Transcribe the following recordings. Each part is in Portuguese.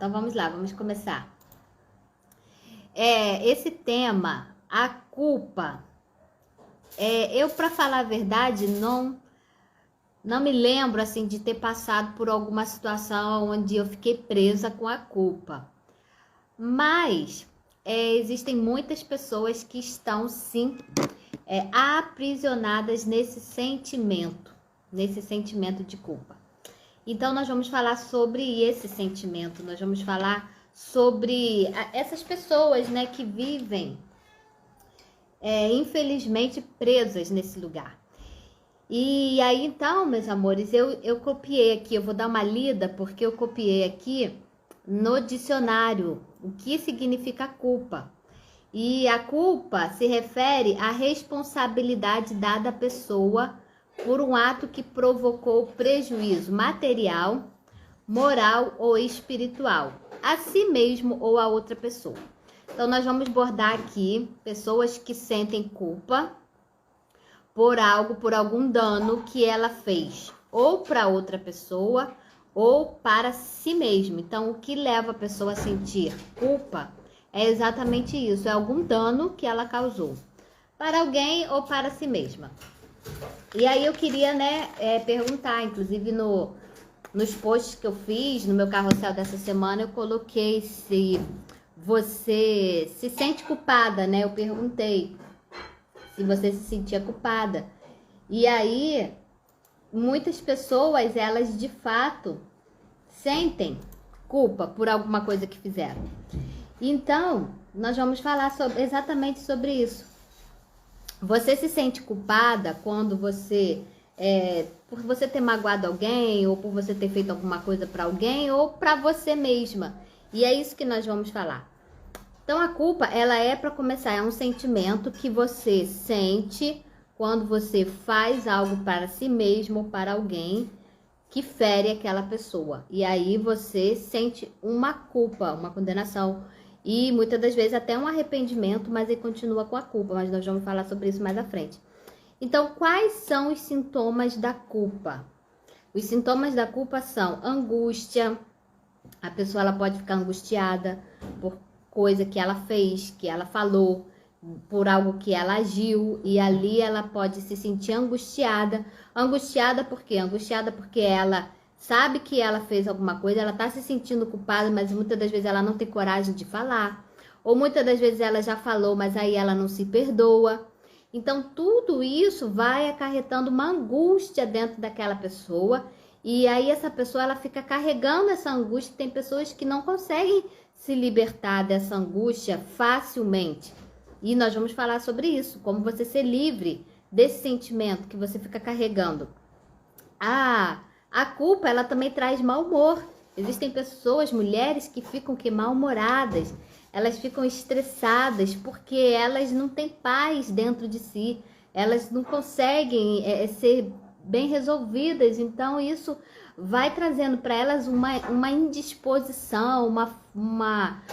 então vamos lá, vamos começar. Esse tema, a culpa, eu, para falar a verdade, não me lembro assim de ter passado por alguma situação onde eu fiquei presa com a culpa. Mas existem muitas pessoas que estão sim aprisionadas nesse sentimento de culpa. Então nós vamos falar sobre esse sentimento, nós vamos falar sobre essas pessoas, né, que vivem infelizmente presas nesse lugar. E aí então, meus amores, eu copiei aqui, eu vou dar uma lida porque eu copiei aqui no dicionário o que significa culpa. E a culpa se refere à responsabilidade dada à pessoa por um ato que provocou prejuízo material, moral ou espiritual, a si mesmo ou a outra pessoa. Então, nós vamos abordar aqui pessoas que sentem culpa por algum dano que ela fez, ou para outra pessoa, ou para si mesmo. Então, o que leva a pessoa a sentir culpa é exatamente isso, é algum dano que ela causou, para alguém ou para si mesma. E aí eu queria, perguntar, inclusive nos posts que eu fiz, no meu carrossel dessa semana, eu coloquei se você se sente culpada, né? Eu perguntei se você se sentia culpada. E aí, muitas pessoas, elas de fato sentem culpa por alguma coisa que fizeram. Então, nós vamos falar exatamente sobre isso. Você se sente culpada quando você, por você ter magoado alguém, ou por você ter feito alguma coisa para alguém, ou para você mesma. E é isso que nós vamos falar. Então, a culpa, ela para começar, é um sentimento que você sente quando você faz algo para si mesmo ou para alguém que fere aquela pessoa. E aí você sente uma culpa, uma condenação. E muitas das vezes até um arrependimento, mas ele continua com a culpa. Mas nós vamos falar sobre isso mais à frente. Então, quais são os sintomas da culpa? Os sintomas da culpa são angústia. A pessoa ela pode ficar angustiada por coisa que ela fez, que ela falou, por algo que ela agiu. E ali ela pode se sentir angustiada. Angustiada por quê? Angustiada porque ela sabe que ela fez alguma coisa, ela tá se sentindo culpada, mas muitas das vezes ela não tem coragem de falar. Ou muitas das vezes ela já falou, mas aí ela não se perdoa. Então, tudo isso vai acarretando uma angústia dentro daquela pessoa. E aí essa pessoa, ela fica carregando essa angústia. Tem pessoas que não conseguem se libertar dessa angústia facilmente. E nós vamos falar sobre isso, como você ser livre desse sentimento que você fica carregando. A culpa, ela também traz mau humor. Existem pessoas, mulheres, que ficam mal-humoradas. Elas ficam estressadas porque elas não têm paz dentro de si. Elas não conseguem ser bem resolvidas. Então, isso vai trazendo para elas uma indisposição, uma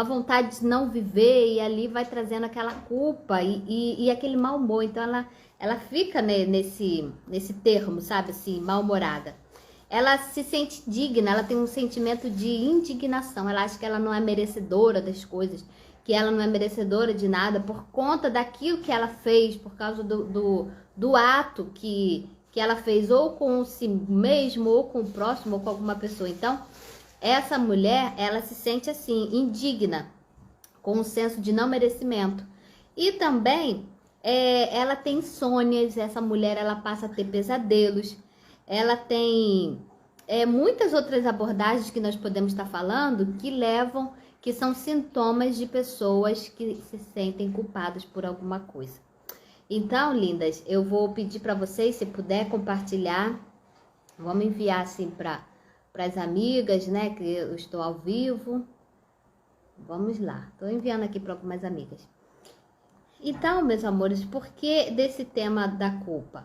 vontade de não viver. E ali vai trazendo aquela culpa e aquele mau humor. Então, ela fica nesse termo, sabe assim, mal-humorada. Ela se sente digna, ela tem um sentimento de indignação, ela acha que ela não é merecedora das coisas, que ela não é merecedora de nada por conta daquilo que ela fez, por causa do ato que ela fez, ou com si mesmo, ou com o próximo, ou com alguma pessoa. Então, essa mulher, ela se sente assim, indigna, com um senso de não merecimento. E também, ela tem insônias, essa mulher, ela passa a ter pesadelos. Ela tem muitas outras abordagens que nós podemos estar falando que são sintomas de pessoas que se sentem culpadas por alguma coisa. Então, lindas, eu vou pedir para vocês, se puder compartilhar, vamos enviar assim para as amigas, né, que eu estou ao vivo. Vamos lá, estou enviando aqui para algumas amigas. Então, meus amores, por que desse tema da culpa?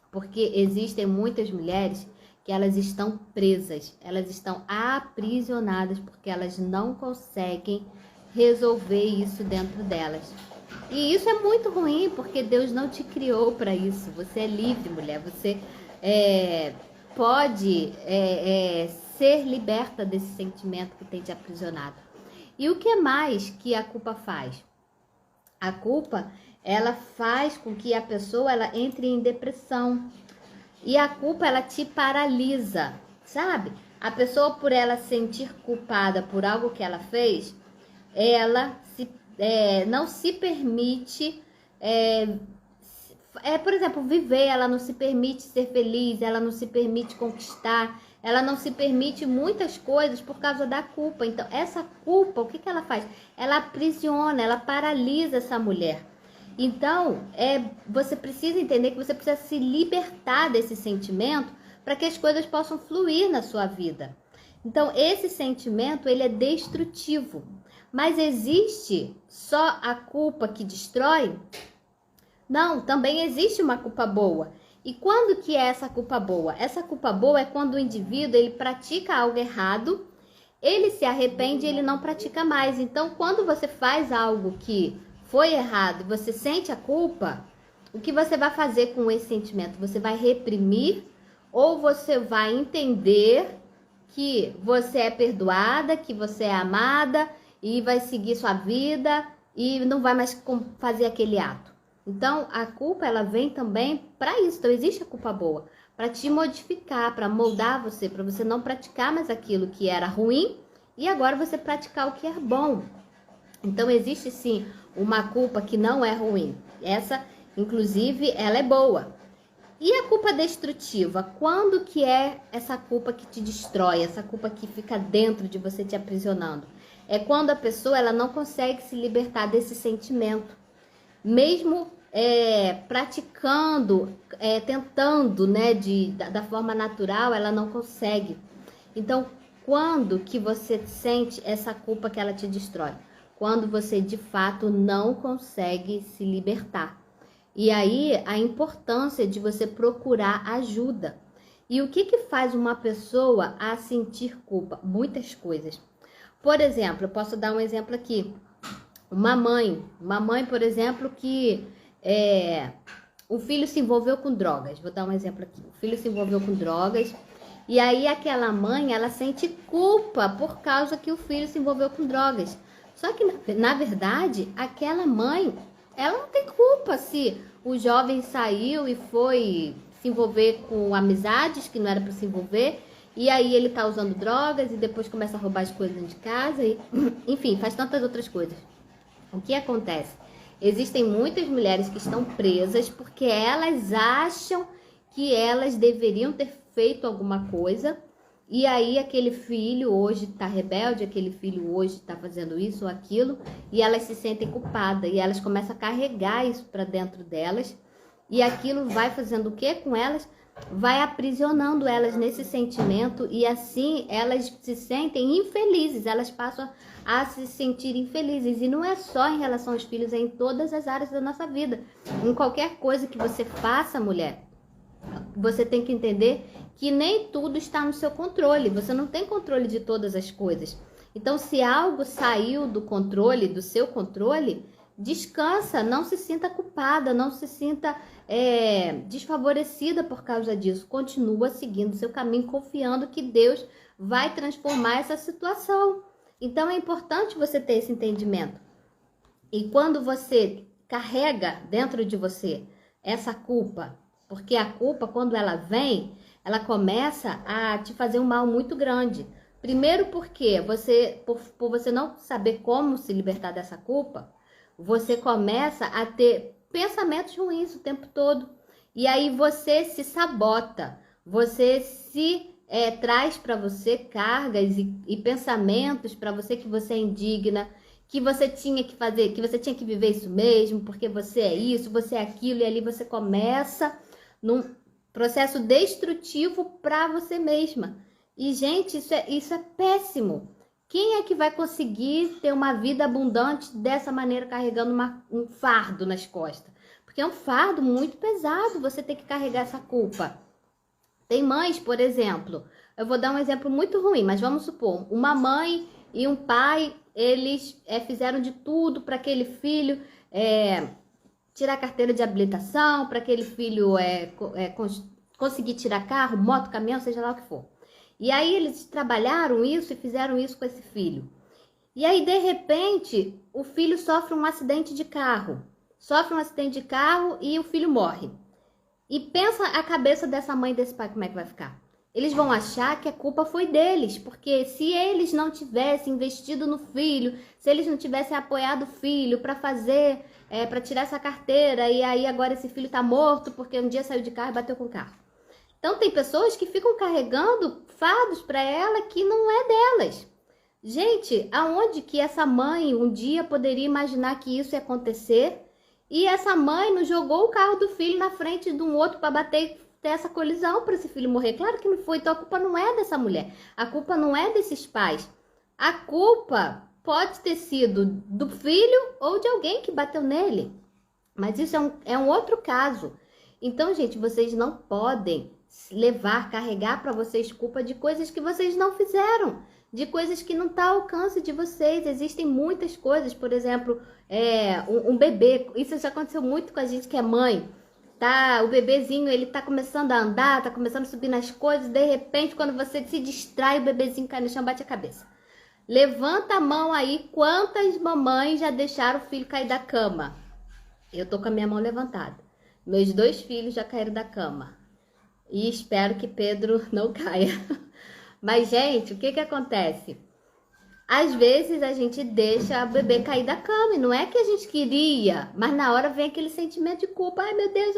Porque existem muitas mulheres que elas estão presas, elas estão aprisionadas porque elas não conseguem resolver isso dentro delas. E isso é muito ruim porque Deus não te criou para isso. Você é livre, mulher. Você pode ser liberta desse sentimento que tem te aprisionado. E o que mais que a culpa faz? A culpa, ela faz com que a pessoa ela entre em depressão. E a culpa, ela te paralisa, sabe? A pessoa, por ela se sentir culpada por algo que ela fez, ela não se permite, por exemplo, viver, ela não se permite ser feliz, ela não se permite conquistar, ela não se permite muitas coisas por causa da culpa. Então, essa culpa, o que ela faz? Ela aprisiona, ela paralisa essa mulher. Então, você precisa entender que você precisa se libertar desse sentimento para que as coisas possam fluir na sua vida. Então, esse sentimento, ele é destrutivo. Mas existe só a culpa que destrói? Não, também existe uma culpa boa. E quando que é essa culpa boa? Essa culpa boa é quando o indivíduo ele pratica algo errado, ele se arrepende e ele não pratica mais. Então, quando você faz algo que foi errado e você sente a culpa, o que você vai fazer com esse sentimento? Você vai reprimir ou você vai entender que você é perdoada, que você é amada e vai seguir sua vida e não vai mais fazer aquele ato? Então, a culpa, ela vem também para isso. Então, existe a culpa boa, para te modificar, para moldar você, para você não praticar mais aquilo que era ruim e agora você praticar o que é bom. Então, existe sim uma culpa que não é ruim. Essa, inclusive, ela é boa. E a culpa destrutiva? Quando que é essa culpa que te destrói, essa culpa que fica dentro de você te aprisionando? É quando a pessoa ela não consegue se libertar desse sentimento. Mesmo praticando, tentando, né, da forma natural, ela não consegue. Então, quando que você sente essa culpa que ela te destrói? Quando você, de fato, não consegue se libertar. E aí, a importância de você procurar ajuda. E o que faz uma pessoa a sentir culpa? Muitas coisas. Por exemplo, eu posso dar um exemplo aqui. Uma mãe, por exemplo, que o filho se envolveu com drogas. Vou dar um exemplo aqui. O filho se envolveu com drogas e aí aquela mãe, ela sente culpa por causa que o filho se envolveu com drogas. Só que, na verdade, aquela mãe, ela não tem culpa se o jovem saiu e foi se envolver com amizades que não era para se envolver. E aí ele tá usando drogas e depois começa a roubar as coisas de casa e, enfim, faz tantas outras coisas. O que acontece? Existem muitas mulheres que estão presas porque elas acham que elas deveriam ter feito alguma coisa e aí aquele filho hoje está rebelde, aquele filho hoje está fazendo isso ou aquilo e elas se sentem culpadas e elas começam a carregar isso para dentro delas e aquilo vai fazendo o que com elas? Vai aprisionando elas nesse sentimento e assim elas se sentem infelizes, elas passam a se sentir infelizes. E não é só em relação aos filhos, é em todas as áreas da nossa vida. Em qualquer coisa que você faça, mulher, você tem que entender que nem tudo está no seu controle. Você não tem controle de todas as coisas. Então, se algo saiu do controle, do seu controle, descansa, não se sinta culpada, não se sinta desfavorecida por causa disso. Continua seguindo seu caminho, confiando que Deus vai transformar essa situação. Então, é importante você ter esse entendimento. E quando você carrega dentro de você essa culpa, porque a culpa, quando ela vem, ela começa a te fazer um mal muito grande. Primeiro porque por você não saber como se libertar dessa culpa, você começa a ter pensamentos ruins o tempo todo. E aí você se sabota, você se traz para você cargas e pensamentos para você que você é indigna, que você tinha que fazer, que você tinha que viver isso mesmo, porque você é isso, você é aquilo, e ali você começa num processo destrutivo para você mesma. E, gente, isso é péssimo. Quem é que vai conseguir ter uma vida abundante dessa maneira, carregando um fardo nas costas? Porque é um fardo muito pesado você ter que carregar essa culpa. Tem mães, por exemplo, eu vou dar um exemplo muito ruim, mas vamos supor, uma mãe e um pai, eles fizeram de tudo para aquele filho tirar a carteira de habilitação, para aquele filho conseguir tirar carro, moto, caminhão, seja lá o que for. E aí eles trabalharam isso e fizeram isso com esse filho. E aí, de repente, o filho sofre um acidente de carro. Sofre um acidente de carro e o filho morre. E pensa a cabeça dessa mãe e desse pai, como é que vai ficar? Eles vão achar que a culpa foi deles, porque se eles não tivessem investido no filho, se eles não tivessem apoiado o filho para fazer, para tirar essa carteira, e aí agora esse filho tá morto porque um dia saiu de carro e bateu com o carro. Então tem pessoas que ficam carregando fardos para ela que não é delas. Gente, aonde que essa mãe um dia poderia imaginar que isso ia acontecer? E essa mãe não jogou o carro do filho na frente de um outro para bater, ter essa colisão para esse filho morrer? Claro que não foi. Então a culpa não é dessa mulher. A culpa não é desses pais. A culpa pode ter sido do filho ou de alguém que bateu nele. Mas isso é um outro caso. Então, gente, vocês não podem carregar para vocês culpa de coisas que vocês não fizeram, de coisas que não tá ao alcance de vocês. Existem muitas coisas, por exemplo, um bebê, isso já aconteceu muito com a gente que é mãe, tá? O bebezinho, ele tá começando a andar, tá começando a subir nas coisas, de repente, quando você se distrai, o bebezinho cai no chão, bate a cabeça. Levanta a mão aí, quantas mamães já deixaram o filho cair da cama? Eu tô com a minha mão levantada. Meus 2 filhos já caíram da cama. E espero que Pedro não caia. Mas, gente, o que que acontece? Às vezes a gente deixa o bebê cair da cama e não é que a gente queria, mas na hora vem aquele sentimento de culpa. Ai, meu Deus,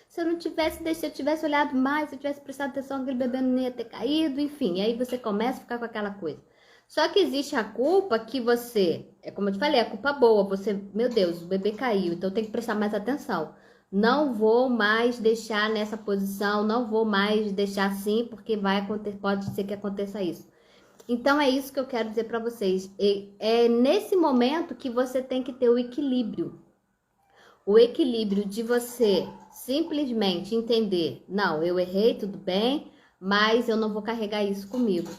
se eu não tivesse deixado, se eu tivesse olhado mais, se eu tivesse prestado atenção, aquele bebê não ia ter caído, enfim. Aí você começa a ficar com aquela coisa. Só que existe a culpa que você, é como eu te falei, a culpa boa. Você, meu Deus, o bebê caiu, então tem que prestar mais atenção. Não vou mais deixar nessa posição, não vou mais deixar assim, porque pode ser que aconteça isso. Então é isso que eu quero dizer para vocês. É nesse momento que você tem que ter o equilíbrio. O equilíbrio de você simplesmente entender, não, eu errei, tudo bem, mas eu não vou carregar isso comigo.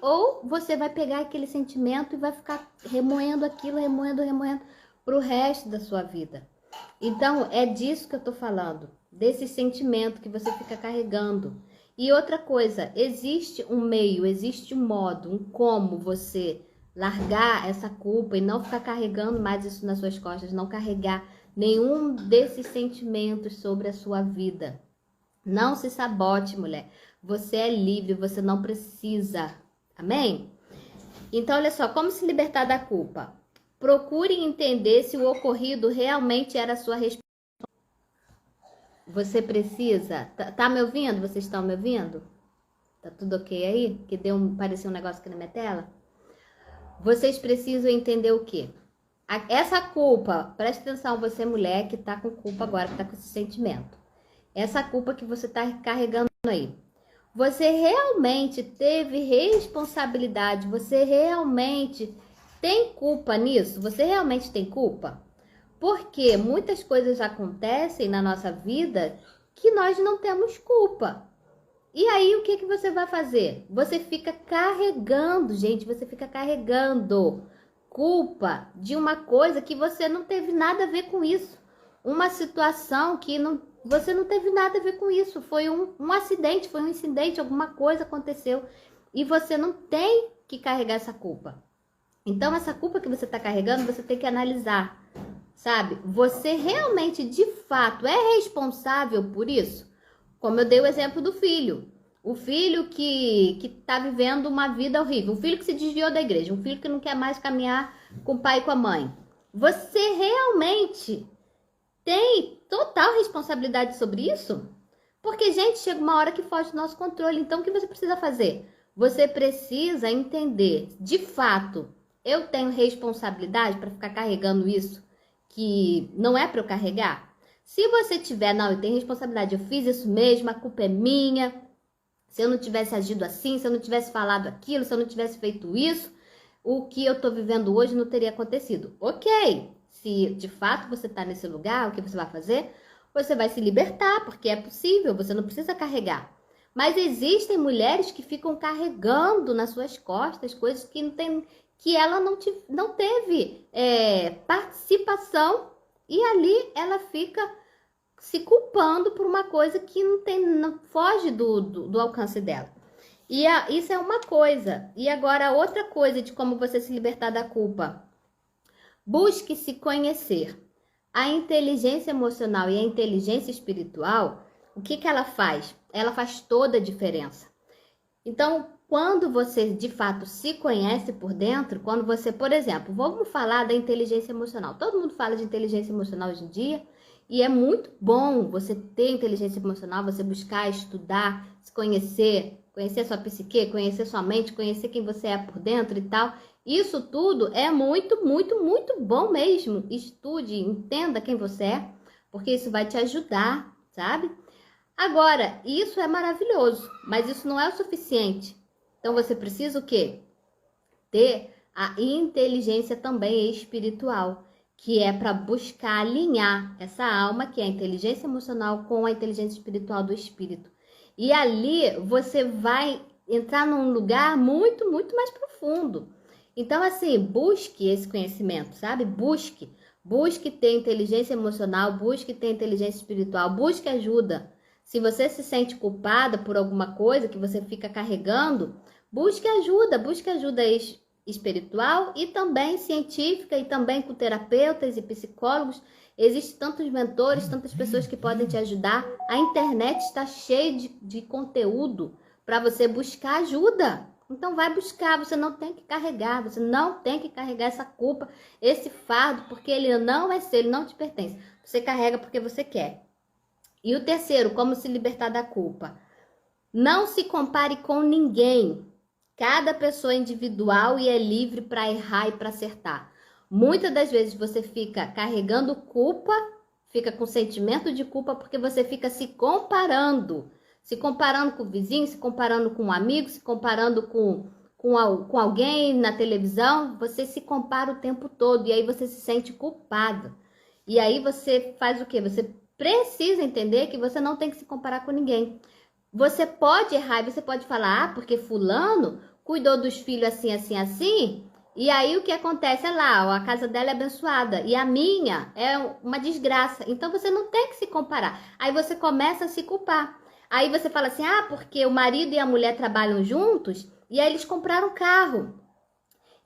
Ou você vai pegar aquele sentimento e vai ficar remoendo aquilo, remoendo pro resto da sua vida. Então, é disso que eu tô falando, desse sentimento que você fica carregando. E outra coisa, existe um meio, existe um modo, um como você largar essa culpa e não ficar carregando mais isso nas suas costas, não carregar nenhum desses sentimentos sobre a sua vida. Não se sabote, mulher. Você é livre, você não precisa. Amém? Então, olha só, como se libertar da culpa? Procure entender se o ocorrido realmente era a sua responsabilidade. Você precisa... Tá me ouvindo? Vocês estão me ouvindo? Tá tudo ok aí? Que pareceu um negócio aqui na minha tela? Vocês precisam entender o quê? Essa culpa, preste atenção, você mulher que tá com culpa agora, que tá com esse sentimento. Essa culpa que você tá carregando aí. Você realmente teve responsabilidade? Você realmente tem culpa nisso? Você realmente tem culpa? Porque muitas coisas acontecem na nossa vida que nós não temos culpa. E aí, o que que você vai fazer? Você fica carregando, gente, você fica carregando culpa de uma coisa que você não teve nada a ver com isso. Uma situação que você não teve nada a ver com isso. Foi um acidente, foi um incidente, alguma coisa aconteceu. E você não tem que carregar essa culpa. Então, essa culpa que você está carregando, você tem que analisar, sabe? Você realmente, de fato, é responsável por isso? Como eu dei o exemplo do filho. O filho que tá vivendo uma vida horrível. Um filho que se desviou da igreja. Um filho que não quer mais caminhar com o pai e com a mãe. Você realmente tem total responsabilidade sobre isso? Porque, gente, chega uma hora que foge do nosso controle. Então, o que você precisa fazer? Você precisa entender, de fato, eu tenho responsabilidade para ficar carregando isso que não é para eu carregar? Se você tiver, não, eu tenho responsabilidade, eu fiz isso mesmo, a culpa é minha. Se eu não tivesse agido assim, se eu não tivesse falado aquilo, se eu não tivesse feito isso, o que eu tô vivendo hoje não teria acontecido. Ok, se de fato você tá nesse lugar, o que você vai fazer? Você vai se libertar, porque é possível, você não precisa carregar. Mas existem mulheres que ficam carregando nas suas costas coisas que não tem, que ela não teve participação, e ali ela fica se culpando por uma coisa que não foge do alcance dela. Isso é uma coisa. E agora, outra coisa de como você se libertar da culpa. Busque se conhecer. A inteligência emocional e a inteligência espiritual, o que que ela faz? Ela faz toda a diferença. Então, quando você de fato se conhece por dentro, quando você, por exemplo, vamos falar da inteligência emocional. Todo mundo fala de inteligência emocional hoje em dia e é muito bom você ter inteligência emocional, você buscar, estudar, se conhecer, conhecer sua psique, conhecer sua mente, conhecer quem você é por dentro e tal. Isso tudo é muito, muito, muito bom mesmo. Estude, entenda quem você é, porque isso vai te ajudar, sabe? Agora, isso é maravilhoso, mas isso não é o suficiente. Então você precisa o quê? Ter a inteligência também espiritual, que é para buscar alinhar essa alma, que é a inteligência emocional, com a inteligência espiritual do espírito. E ali você vai entrar num lugar muito, muito mais profundo. Então, assim, busque esse conhecimento, sabe? Busque ter inteligência emocional, busque ter inteligência espiritual, busque ajuda. Se você se sente culpada por alguma coisa que você fica carregando, busque ajuda espiritual e também científica e também com terapeutas e psicólogos. Existem tantos mentores, tantas pessoas que podem te ajudar. A internet está cheia de conteúdo para você buscar ajuda. Então vai buscar, você não tem que carregar, você não tem que carregar essa culpa, esse fardo, porque ele não é seu, ele não te pertence. Você carrega porque você quer. E o terceiro, como se libertar da culpa? Não se compare com ninguém. Cada pessoa é individual e é livre para errar e para acertar. Muitas das vezes você fica carregando culpa, fica com sentimento de culpa porque você fica se comparando. Se comparando com o vizinho, se comparando com um amigo, se comparando com alguém na televisão. Você se compara o tempo todo e aí você se sente culpado. E aí você faz o quê? Você precisa entender que você não tem que se comparar com ninguém. Você pode errar e você pode falar, porque fulano cuidou dos filhos assim, assim, assim, e aí o que acontece é lá, a casa dela é abençoada, e a minha é uma desgraça. Então você não tem que se comparar. Aí você começa a se culpar. Aí você fala assim, porque o marido e a mulher trabalham juntos, e aí eles compraram carro.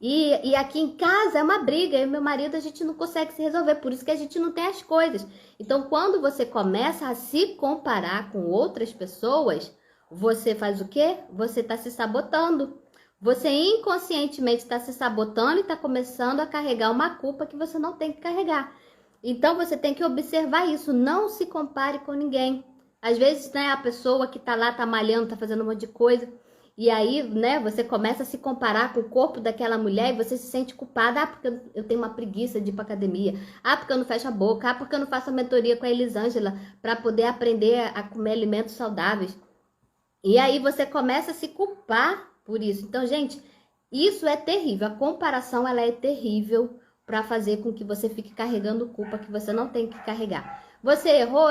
E aqui em casa é uma briga, eu e meu marido a gente não consegue se resolver, por isso que a gente não tem as coisas. Então, quando você começa a se comparar com outras pessoas, você faz o quê? Você está se sabotando. Você inconscientemente está se sabotando e está começando a carregar uma culpa que você não tem que carregar. Então, você tem que observar isso, não se compare com ninguém. Às vezes, né, a pessoa que está lá, está malhando, está fazendo um monte de coisa, e aí, né, você começa a se comparar com o corpo daquela mulher e você se sente culpada. Porque eu tenho uma preguiça de ir pra academia. Porque eu não fecho a boca. Porque eu não faço a mentoria com a Elisângela para poder aprender a comer alimentos saudáveis. E aí você começa a se culpar por isso. Então, gente, isso é terrível. A comparação, ela é terrível para fazer com que você fique carregando culpa que você não tem que carregar. Você errou,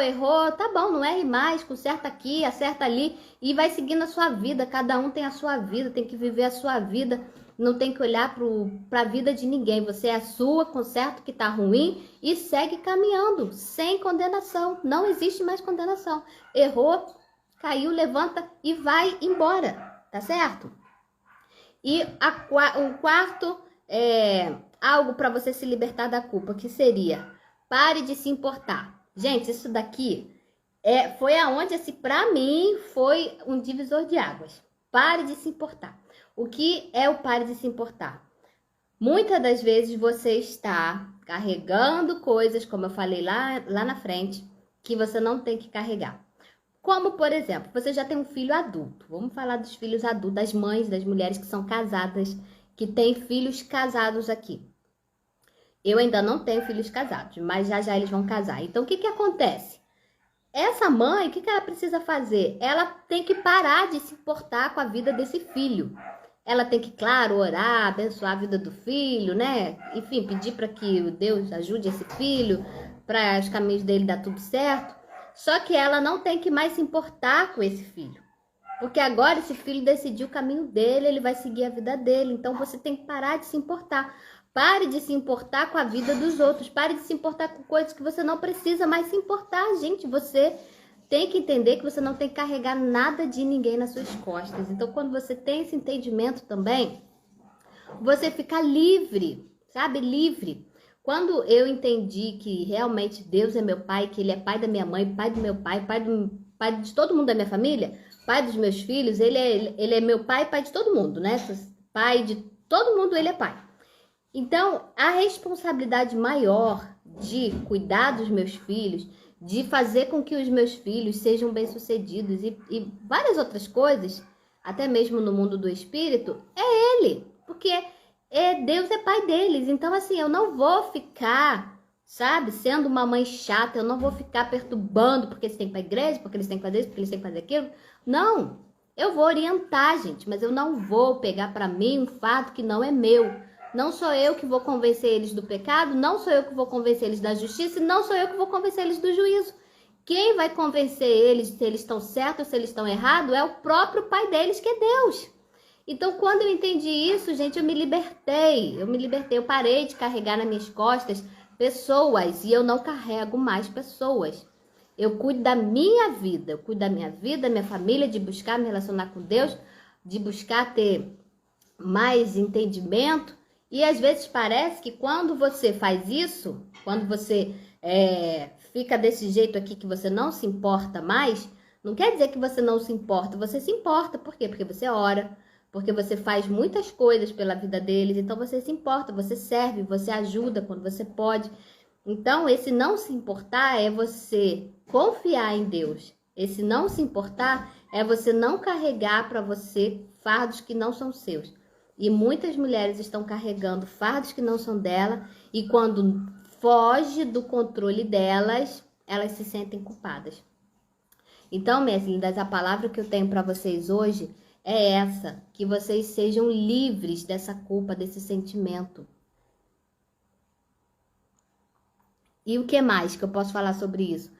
tá bom, não erre mais, conserta aqui, acerta ali e vai seguindo a sua vida. Cada um tem a sua vida, tem que viver a sua vida, não tem que olhar para a vida de ninguém. Você é a sua, conserta o que tá ruim e segue caminhando, sem condenação. Não existe mais condenação. Errou, caiu, levanta e vai embora, tá certo? E o quarto é algo para você se libertar da culpa, que seria: pare de se importar. Gente, isso daqui foi aonde, assim, para mim, foi um divisor de águas. Pare de se importar. O que é o pare de se importar? Muitas das vezes você está carregando coisas, como eu falei lá na frente, que você não tem que carregar. Como, por exemplo, você já tem um filho adulto. Vamos falar dos filhos adultos, das mães, das mulheres que são casadas, que têm filhos casados aqui. Eu ainda não tenho filhos casados, mas já eles vão casar. Então, o que acontece? Essa mãe, o que ela precisa fazer? Ela tem que parar de se importar com a vida desse filho. Ela tem que, claro, orar, abençoar a vida do filho, né? Enfim, pedir para que Deus ajude esse filho, para os caminhos dele dar tudo certo. Só que ela não tem que mais se importar com esse filho. Porque agora esse filho decidiu o caminho dele, ele vai seguir a vida dele. Então, você tem que parar de se importar. Pare de se importar com a vida dos outros. Pare de se importar com coisas que você não precisa mais se importar, gente. Você tem que entender que você não tem que carregar nada de ninguém nas suas costas. Então, quando você tem esse entendimento também, você fica livre, sabe? Livre. Quando eu entendi que realmente Deus é meu pai, que Ele é pai da minha mãe, pai do meu pai, pai de todo mundo da minha família, pai dos meus filhos, ele é meu pai de todo mundo, né? Pai de todo mundo, Ele é pai. Então, a responsabilidade maior de cuidar dos meus filhos, de fazer com que os meus filhos sejam bem-sucedidos e várias outras coisas, até mesmo no mundo do espírito, é Ele. Porque Deus é pai deles. Então, assim, eu não vou ficar, sabe, sendo uma mãe chata, eu não vou ficar perturbando porque eles têm que ir pra igreja, porque eles têm que fazer isso, porque eles têm que fazer aquilo. Não, eu vou orientar, gente, mas eu não vou pegar pra mim um fato que não é meu. Não sou eu que vou convencer eles do pecado, não sou eu que vou convencer eles da justiça, e não sou eu que vou convencer eles do juízo. Quem vai convencer eles se eles estão certos ou se eles estão errados é o próprio pai deles, que é Deus. Então, quando eu entendi isso, gente, eu me libertei, eu parei de carregar nas minhas costas pessoas e eu não carrego mais pessoas. Eu cuido da minha vida, da minha família, de buscar me relacionar com Deus, de buscar ter mais entendimento. E às vezes parece que quando você faz isso, quando você fica desse jeito aqui que você não se importa mais, não quer dizer que você não se importa, você se importa. Por quê? Porque você ora, porque você faz muitas coisas pela vida deles, então você se importa, você serve, você ajuda quando você pode. Então, esse não se importar é você confiar em Deus. Esse não se importar é você não carregar para você fardos que não são seus. E muitas mulheres estão carregando fardos que não são dela, e quando foge do controle delas, elas se sentem culpadas. Então, minhas lindas, a palavra que eu tenho para vocês hoje é essa, que vocês sejam livres dessa culpa, desse sentimento. E o que mais que eu posso falar sobre isso?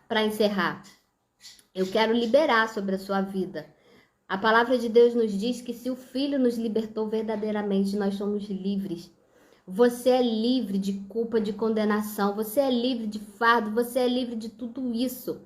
Para encerrar, eu quero liberar sobre a sua vida. A palavra de Deus nos diz que se o Filho nos libertou verdadeiramente, nós somos livres. Você é livre de culpa, de condenação, você é livre de fardo, você é livre de tudo isso.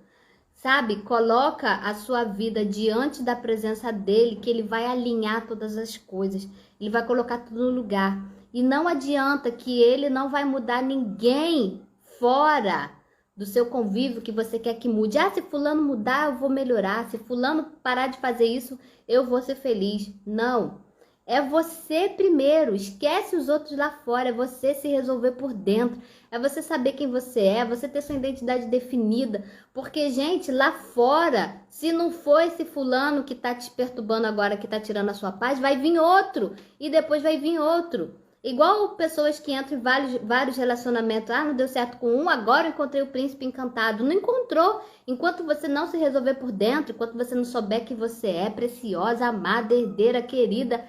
Sabe, coloca a sua vida diante da presença dele, que ele vai alinhar todas as coisas. Ele vai colocar tudo no lugar. E não adianta que ele não vai mudar ninguém fora do seu convívio que você quer que mude. Ah, se fulano mudar, eu vou melhorar. Se fulano parar de fazer isso, eu vou ser feliz. Não. É você primeiro, esquece os outros lá fora, é você se resolver por dentro, é você saber quem você é você ter sua identidade definida, porque, gente, lá fora, se não for esse fulano que tá te perturbando agora, que tá tirando a sua paz, vai vir outro, e depois vai vir outro. Igual pessoas que entram em vários relacionamentos, ah, não deu certo com um, agora eu encontrei o príncipe encantado. Não encontrou, enquanto você não se resolver por dentro, enquanto você não souber que você é preciosa, amada, herdeira, querida,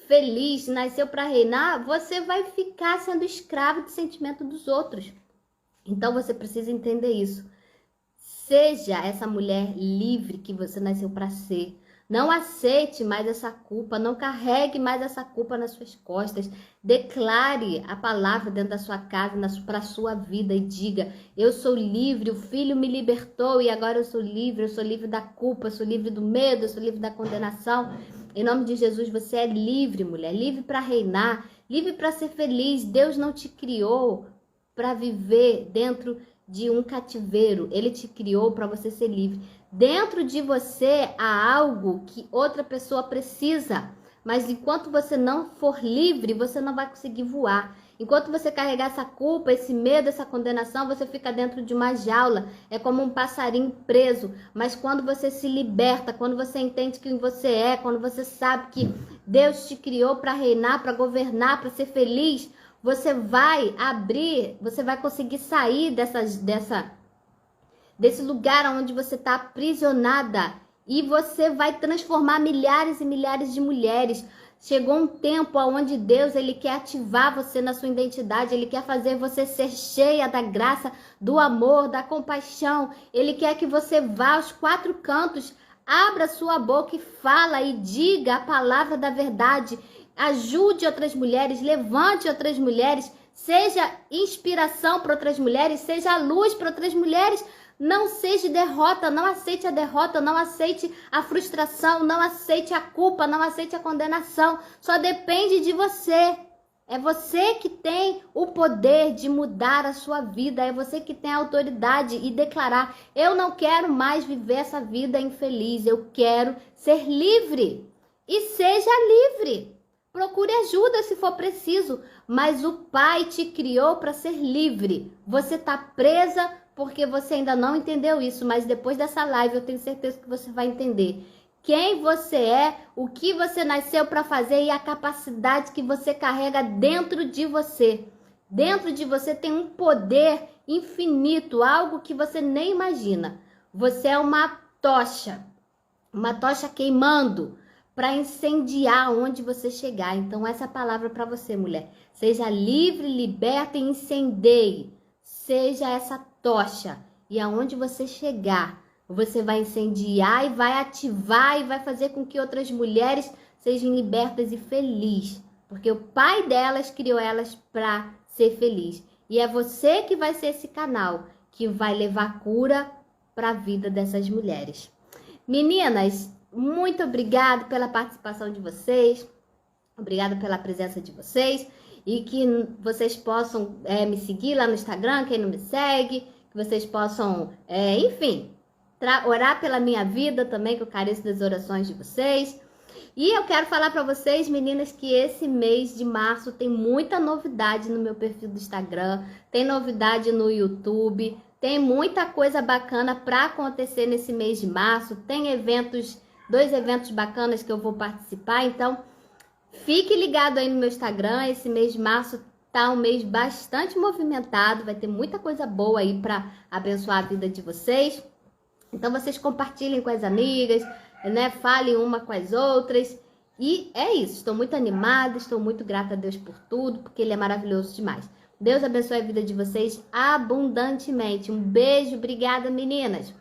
feliz, nasceu para reinar, você vai ficar sendo escravo do sentimento dos outros. Então você precisa entender isso. Seja essa mulher livre que você nasceu para ser. Não aceite mais essa culpa, não carregue mais essa culpa nas suas costas. Declare a palavra dentro da sua casa, para a sua vida, e diga: eu sou livre, o Filho me libertou e agora eu sou livre da culpa, eu sou livre do medo, eu sou livre da condenação. Em nome de Jesus, você é livre, mulher, livre para reinar, livre para ser feliz. Deus não te criou para viver dentro de um cativeiro, Ele te criou para você ser livre. Dentro de você há algo que outra pessoa precisa, mas enquanto você não for livre, você não vai conseguir voar. Enquanto você carregar essa culpa, esse medo, essa condenação, você fica dentro de uma jaula. É como um passarinho preso. Mas quando você se liberta, quando você entende quem você é, quando você sabe que Deus te criou para reinar, para governar, para ser feliz, você vai abrir, você vai conseguir sair desse lugar onde você está aprisionada. E você vai transformar milhares e milhares de mulheres. Chegou um tempo onde Deus, Ele quer ativar você na sua identidade, Ele quer fazer você ser cheia da graça, do amor, da compaixão. Ele quer que você vá aos quatro cantos, abra sua boca e fala e diga a palavra da verdade. Ajude outras mulheres, levante outras mulheres, seja inspiração para outras mulheres, seja luz para outras mulheres. Não seja derrota, não aceite a derrota, não aceite a frustração, não aceite a culpa, não aceite a condenação. Só depende de você. É você que tem o poder de mudar a sua vida. É você que tem a autoridade e declarar: eu não quero mais viver essa vida infeliz. Eu quero ser livre. E seja livre. Procure ajuda se for preciso. Mas o Pai te criou para ser livre. Você está presa porque você ainda não entendeu isso. Mas depois dessa live eu tenho certeza que você vai entender quem você é, o que você nasceu para fazer e a capacidade que você carrega dentro de você. Dentro de você tem um poder infinito, algo que você nem imagina. Você é uma tocha queimando para incendiar onde você chegar. Então essa palavra para você, mulher. Seja livre, liberta e incendeie. Seja essa tocha. E aonde você chegar, você vai incendiar e vai ativar e vai fazer com que outras mulheres sejam libertas e felizes. Porque o Pai delas criou elas para ser feliz. E é você que vai ser esse canal que vai levar cura para a vida dessas mulheres. Meninas, muito obrigada pela participação de vocês. Obrigada pela presença de vocês. E que vocês possam me seguir lá no Instagram, quem não me segue. Que vocês possam, enfim, orar pela minha vida também, que eu careço das orações de vocês. E eu quero falar para vocês, meninas, que esse mês de março tem muita novidade no meu perfil do Instagram, tem novidade no YouTube, tem muita coisa bacana para acontecer nesse mês de março. Tem eventos, 2 eventos bacanas que eu vou participar, então fique ligado aí no meu Instagram. Esse mês de março tá um mês bastante movimentado, vai ter muita coisa boa aí para abençoar a vida de vocês. Então vocês compartilhem com as amigas, né? Falem uma com as outras. E é isso. Estou muito animada, estou muito grata a Deus por tudo, porque Ele é maravilhoso demais. Deus abençoe a vida de vocês abundantemente. Um beijo, obrigada, meninas.